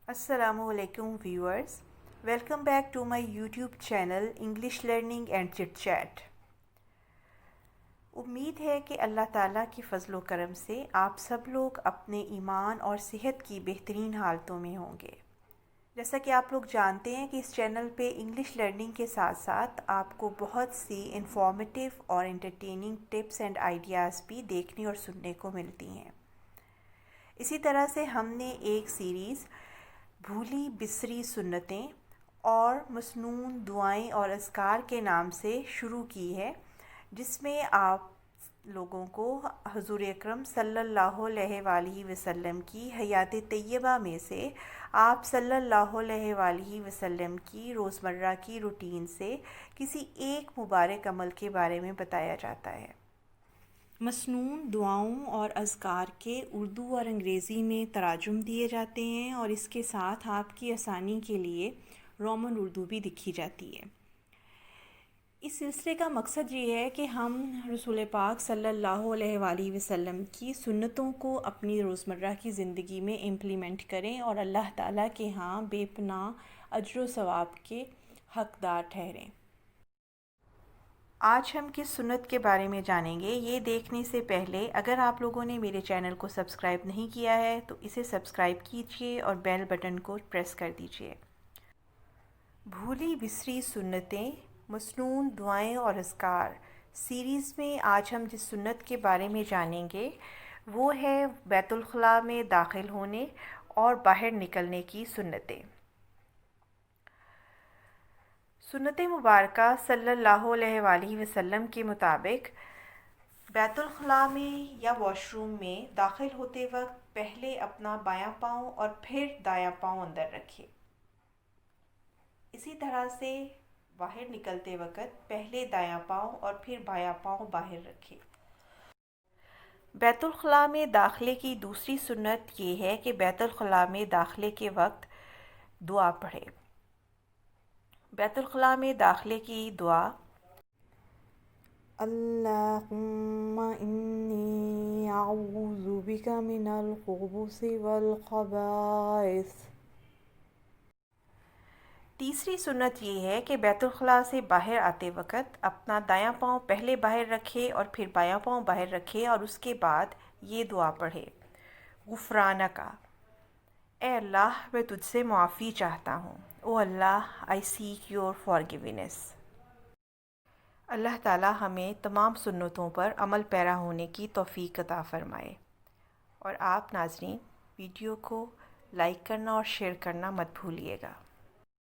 Assalamu alaikum viewers. Welcome back to my YouTube channel English Learning and Chit Chat. उम्मीद है कि अल्लाह ताला की फ़ज़ल व करम से आप सब लोग अपने ईमान और सेहत की बेहतरीन हालतों में होंगे। जैसा कि आप लोग जानते हैं कि इस चैनल पे इंग्लिश लर्निंग के साथ साथ आपको बहुत सी इंफॉर्मेटिव और एंटरटेनिंग टिप्स एंड आइडियाज़ भी देखने और सुनने को मिलती हैं। इसी तरह से हमने एक सीरीज़ भूली बिसरी सुन्नतें और मसनून दुआएं और अज़कार के नाम से शुरू की है, जिसमें आप लोगों को हुज़ूर अकरम सल्लल्लाहु अलैहि वसल्लम की हयात तय्यबा में से आप सल्लल्लाहु अलैहि वसल्लम की रोज़मर्रा की रूटीन से किसी एक मुबारक अमल के बारे में बताया जाता है। मसनून दुआओं और अज़कार के उर्दू और अंग्रेज़ी में तराजुम दिए जाते हैं और इसके साथ आपकी आसानी के लिए रोमन उर्दू भी लिखी जाती है। इस सिलसिले का मकसद ये है कि हम रसूल पाक सल्लल्लाहु अलैहि वसल्लम की सुन्नतों को अपनी रोज़मर्रा की ज़िंदगी में इम्प्लीमेंट करें और अल्लाह ताला के यहाँ बेपनाह अज्र व सवाब के हक़दार ठहरें। आज हम किस सुन्नत के बारे में जानेंगे, ये देखने से पहले अगर आप लोगों ने मेरे चैनल को सब्सक्राइब नहीं किया है तो इसे सब्सक्राइब कीजिए और बेल बटन को प्रेस कर दीजिए। भूली बिसरी सुन्नतें, मसनून दुआएं और अज़कार सीरीज़ में आज हम जिस सुन्नत के बारे में जानेंगे वो है बैतुल ख़ला में दाखिल होने और बाहर निकलने की सुन्नतें। सुन्नत मुबारका सल्लल्लाहु अलैहि वसल्लम के मुताबिक बैतुल ख़ला में या वॉशरूम में दाखिल होते वक्त पहले अपना बायां पाँव और फिर दायां पाँव अंदर रखें। इसी तरह से बाहर निकलते वक्त पहले दायां पाँव और फिर बायां पाँव बाहर रखें। बैतुल ख़ला में दाखिले की दूसरी सुन्नत ये है कि बैतुल ख़ला में दाखिले के वक्त दुआ पढ़ें। बैतुल ख़ला में दाखिले की दुआ अल्लाहुम्मा इन्नी अऊज़ु बिका मिनल खुबुसि वल खबाइस। तीसरी सुन्नत ये है कि बैतुल ख़ला से बाहर आते वक्त अपना दायां पाँव पहले बाहर रखें और फिर बायां पाँव बाहर रखें और उसके बाद ये दुआ पढ़ें, गुफ़रानका, ए अल्लाह मैं तुझसे मुआफ़ी चाहता हूँ। ओ अल्लाह, आई सीक योर फॉरगिवनेस। अल्लाह ताला हमें तमाम सुन्नतों पर अमल पैरा होने की तौफ़ीक़ अता फ़रमाए। और आप नाज़रीन वीडियो को लाइक करना और शेयर करना मत भूलिएगा।